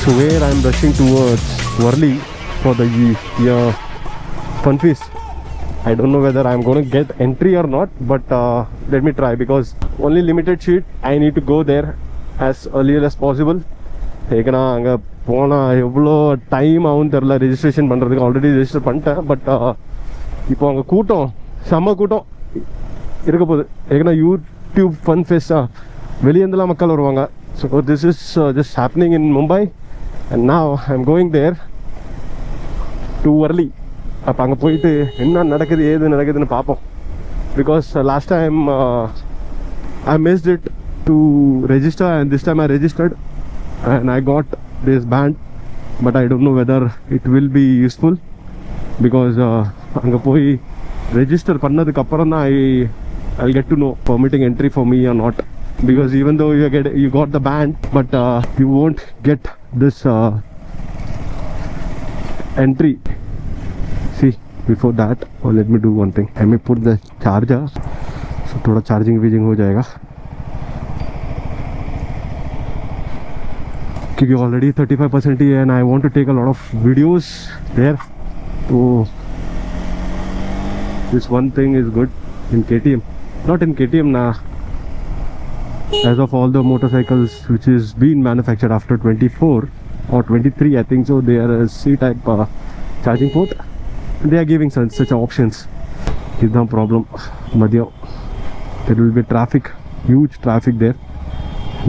So where I'm rushing towards Worli for the Fun Feast. I don't know whether I'm going to get entry or not, but let me try because only limited seat. I need to go there as early as possible. ஏன்னா அங்கே போனால் எவ்வளோ time ஆகும் தெரில registration பண்ணுறதுக்கு. Already register பண்ணிட்டேன், but இப்போ அங்கே கூட்டம் செம்ம கூட்டம் இருக்க போகுது. ஏன்னா யூடியூப் ஃபன் ஃபெஸ்டா வெளியேருந்துலாம் மக்கள் வருவாங்க. So this is just happening in Mumbai and now I am going there to Worli. அப்போ அங்கே போயிட்டு என்ன நடக்குது ஏது நடக்குதுன்னு பார்ப்போம். Because last time I missed it to register and this time I registered and I got this band, but I don't know whether it will be useful because அங்கே போய் ரெஜிஸ்டர் பண்ணதுக்கு அப்புறம் தான் I'll get to know permitting entry for me or not, because even though you got the band, but you won't get this entry. See, before that, let me do one thing. I may put the charger, so थोड़ा charging हो जाएगा क्योंकि already 35% ही है and I want to take a lot of videos there. So this one thing is good in KTM, not in KTM now. As of all the motorcycles which is been manufactured after 24 or 23, I think so, they are a C-type charging port. They are giving such options. Is the problem. Madhya, there will be traffic, huge traffic there.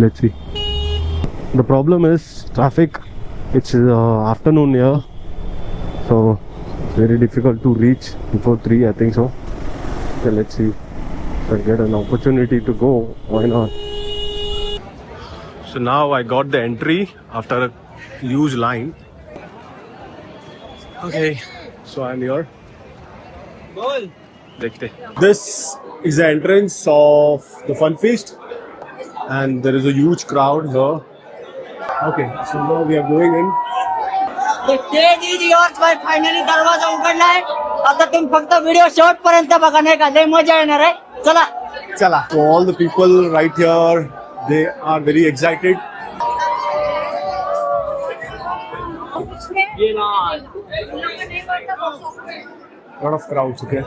Let's see. The problem is traffic. It's afternoon here, so very difficult to reach before 3, I think so. Okay, let's see if I get an opportunity to go. Why not? So now I got the entry after a huge line. Okay, so I'm here. This is the entrance of the Fun Feast and there is a huge crowd here. Okay, so now we are going in. The stage is yours. Finally दरवाजा उघडला आहे. आता तुम्ही फक्त video short पर्यंत बघा, नाही का? लय मजा येणार आहे. चला Chala. So all the people right here, they are very excited. Lot of crowds, okay.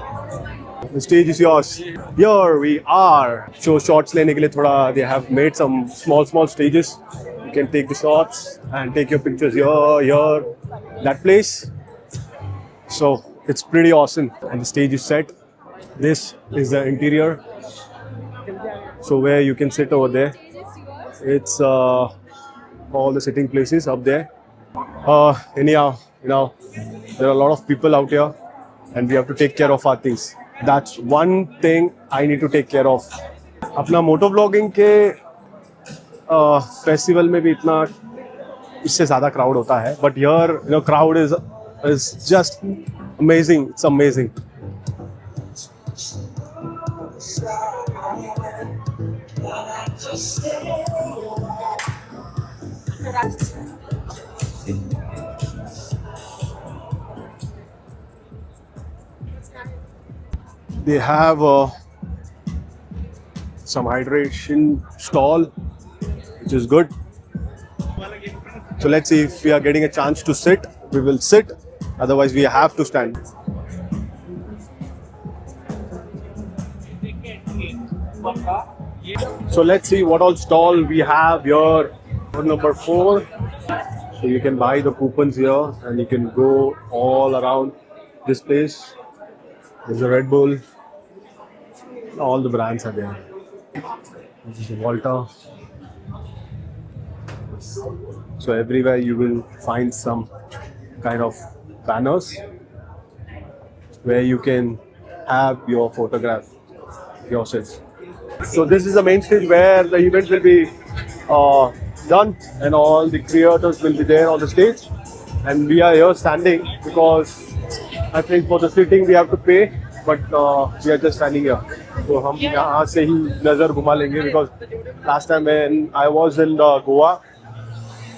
The stage is yours. Here we are. So shots लेने के लिए थोड़ा they have made some small stages. You can take the shots and take your pictures here, that place. So it's pretty awesome. And the stage is set. This is the interior. So where you can sit over there. It's all the sitting places up there. Anyhow, there are a lot of people out here and we have to take care of our things. That's one thing I need to take care of. अपना मोटो blogging के festival में भी इतना इससे ज़्यादा crowd होता है, but here crowd is just amazing. It's amazing. They have some hydration stall, which is good. So let's see if we are getting a chance to sit. We will sit, otherwise we have to stand. So let's see what all stall we have here. Number 4. So you can buy the coupons here and you can go all around this place. There's a Red Bull. All the brands are there. This is Volta. So everywhere you will find some kind of banners where you can have your photograph yourself. So this is the main stage where the event will be done and all the creators will be there on the stage, and we are here standing because I think for the sitting we have to pay, but we are just standing here. So हम यहाँ से ही नज़र घुमा लेंगे because last time when I was in Goa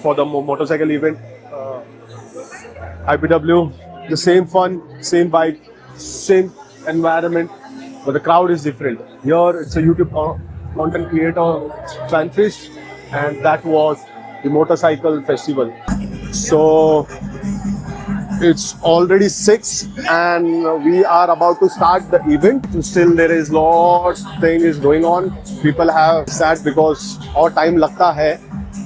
for the motorcycle event, IPW, the same fun, same bike, same environment, but the crowd is different. Here it's a YouTube content creator fan feast, and that was the motorcycle festival. So it's already 6 and we are about to start the event. Still there is lots thing is going on. People have sat because और time लगता है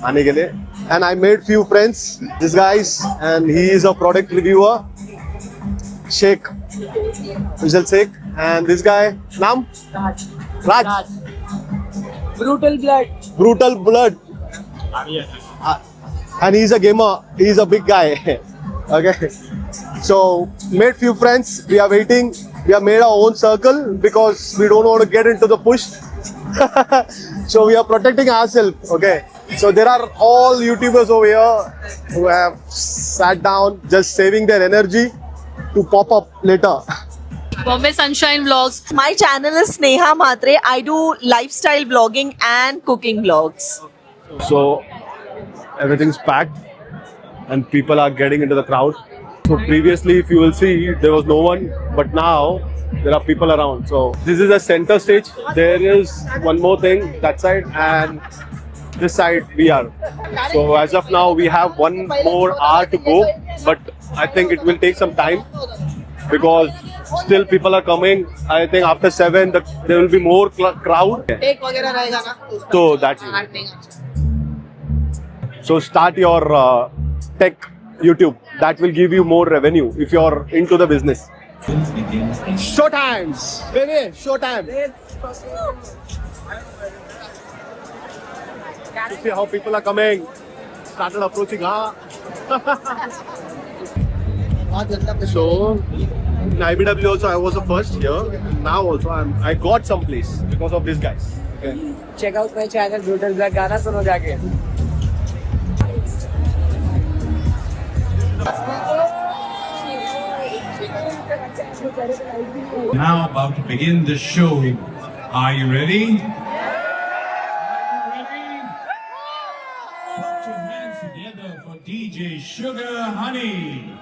आने के लिए. And I made few friends. This guys and he is a product reviewer. Sheikh. Vijal Sheikh. And this guy, Naam? Raj. Brutal blood. Brutal blood. And he's a gamer. He's a big guy. Okay. So made few friends. We are waiting. We have made our own circle because we don't want to get into the push. So we are protecting ourselves. Okay. So there are all YouTubers over here who have sat down, just saving their energy to pop up later. Bombay Sunshine Vlogs. My channel is Sneha Matre. I do lifestyle vlogging and cooking vlogs. So everything's packed and people are getting into the crowd. So previously, if you will see, there was no one, but now there are people around. So this is the center stage. There is one more thing that side and this side we are. So as of now, we have one more hour to go, but I think it will take some time because still people are coming. I think after 7, there will be more crowd. So that's it. So start your tech YouTube. That will give you more revenue if you're into the business. Show times, baby. Show time. To see how people are coming. Started approaching. So in IBW also I was the first here. Now also I got some place because of these guys. Okay. Check out my channel Brutal Blood. गाना सुनो जाके. Now about to begin the show. Are you ready? Put your hands together for DJ Sugar Honey.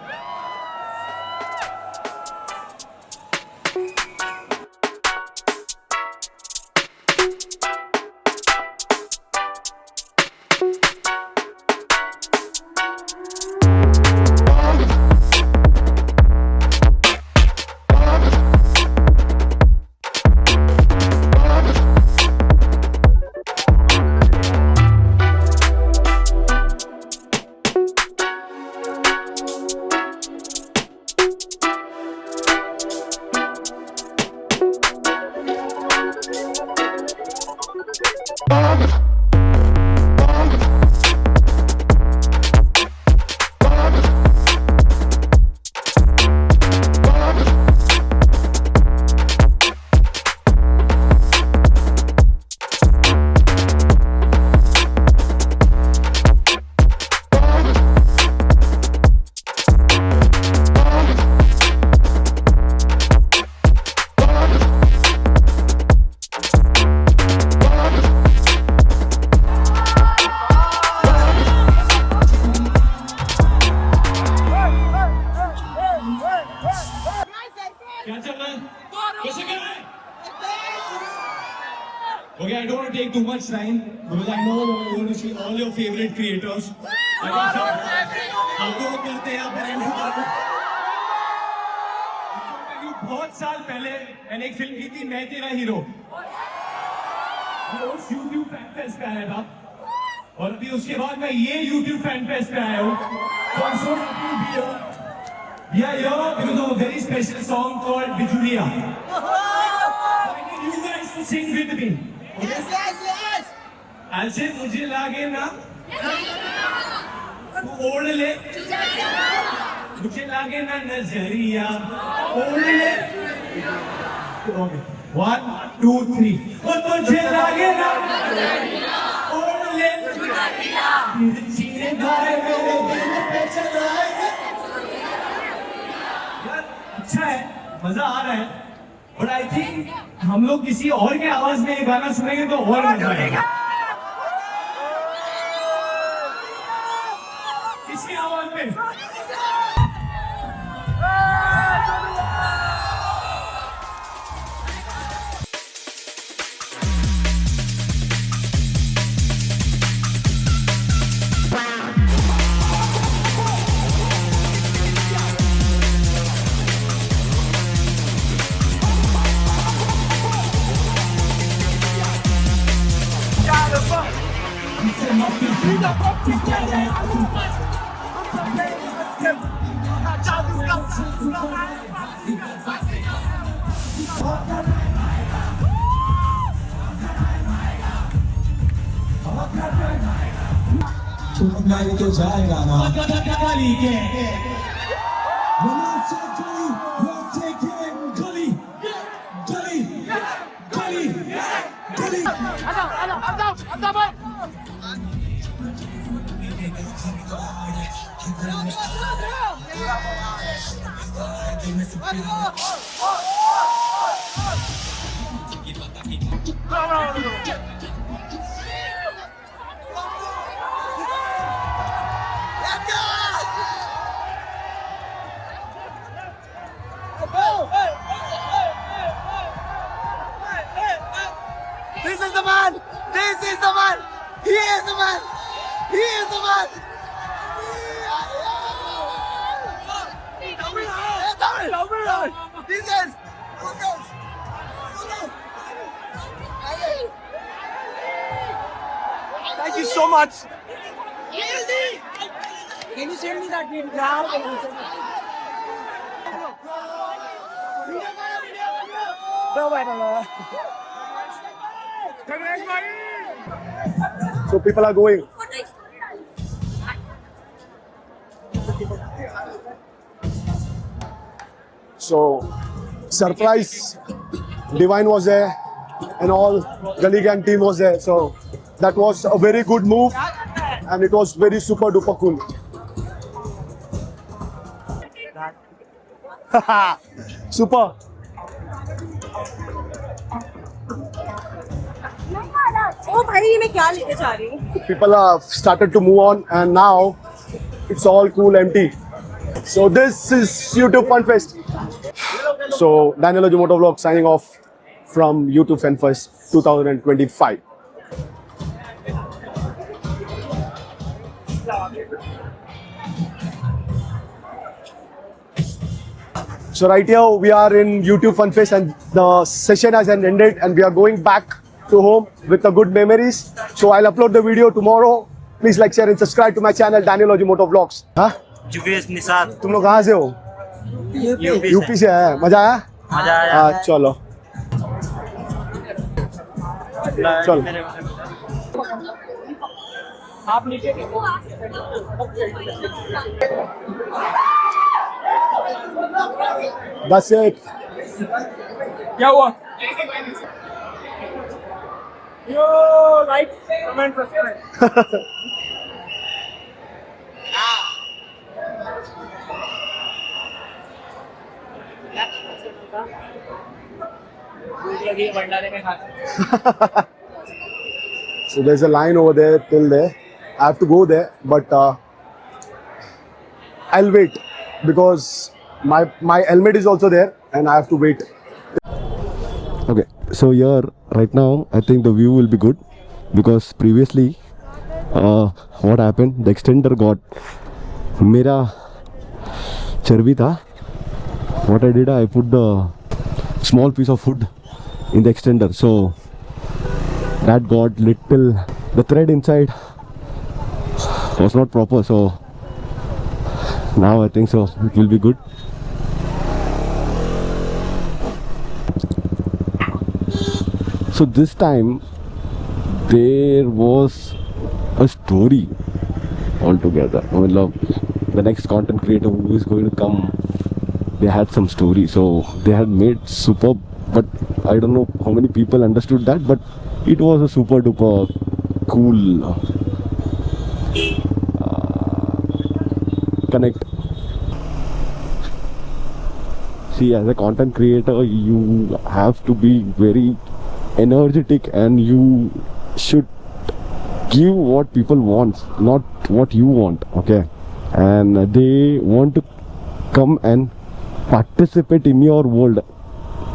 Okay, I don't want to take too much time because I know you're going to see all your favorite creators. आपको करते हैं brand बहुत साल पहले मैंने एक film की थी मैं तेरा हीरो उस YouTube फैन फेस्ट पे आया था और अभी उसके बाद मैं ये YouTube फैन फेस्ट पे आया हूँ so I'm so happy to be here. We are here because of a very special song called Bijulia. I need you guys to sing with me. Yes, yes, yes. ऐसे मुझे लागे ना तू ओढ़ ले मुझे लागे ना नजरिया ओढ़ ले 1 2 3 ओ तुझे लागे ना ओढ़ ले सीने गाए मेरे दिल पे चलाए यार अच्छा है मजा आ रहा है बट आई थिंक हम लोग किसी और के आवाज में ये गाना सुनेंगे तो और मजा आएगा किसकी आवाज में नहीं तो जाएगा ना गली के Once again, gully, gully, gully, gully. This is the man! This is the man! He is the man! He is the man! This is... Thank you so much! Can you send me that video now? So people are going. So surprise, Divine was there and all Gully Gang team was there. So that was a very good move and it was very super duper cool. Super. ओ भाई मैं क्या लेके जा रही हूँ? People have started to move on and now it's all cool empty. So this is YouTube Fun Fest. So Daniel Ojimoto Vlog signing off from YouTube Fun Fest 2025. So right here we are in YouTube Fun Fest and the session has ended and we are going back to home with the good memories. So I'll upload the video tomorrow. Please like, share and subscribe to my channel Daniel Ojimoto Vlogs. हाँ? जुगेश निषाद तुम लोग कहाँ से हो? UP से है. मजा आया? मजा आया. हाँ चलो. चलो. आप नीचे That's it. क्या हुआ? Yo like comment subscribe. So there's a line over there till there. I have to go there, but I'll wait because my helmet is also there and I have to wait. Okay, so here right now I think the view will be good because previously what happened, the extender got mera charbi tha. What I did, I put the small piece of wood in the extender, so that got little, the thread inside was not proper, so now I think so it will be good. So this time there was a story altogether. I mean, the next content creator who is going to come, they had some story, so they had made superb, but I don't know how many people understood that, but it was a super duper cool connect. See, as a content creator, you have to be very energetic and you should give what people want, not what you want, okay? And they want to come and participate in your world,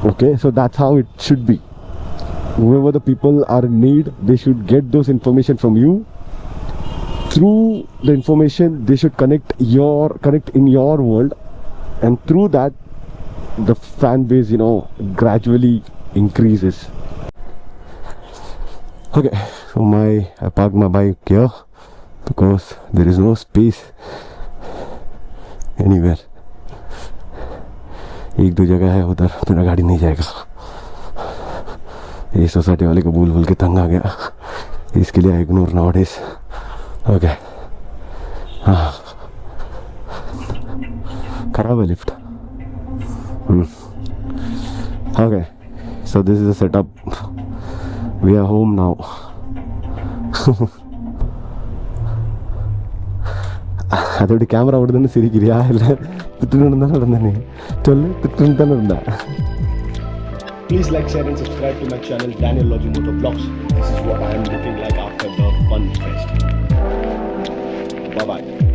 okay? So that's how it should be. Whoever the people are in need, they should get those information from you. Through the information, they should connect in your world, and through that the fan base, gradually increases. Okay, so I parked my bike here because there is no space anywhere. एक दो जगह है उधर मेरा गाड़ी नहीं जाएगा. ये सोसाइटी वाले को बोल के तंग आ गया, इसके लिए इग्नोर nowadays. Okay. हाँ, खराब है lift. Okay, so this is the setup. We are home now. അതോടെ ക്യാമറ അവിടെ നിന്ന് ശരിക്കില്ല, എല്ലാം തിട്ടുകൊണ്ടാണ് നടന്നേ. ചൊല്ല് തിട്ടുകൊണ്ടാണ് ഉണ്ടാ. Please like, share and subscribe to my channel Daniel Lojimoto Vlogs. This is what I am looking like after the Fun Fest. Bye bye.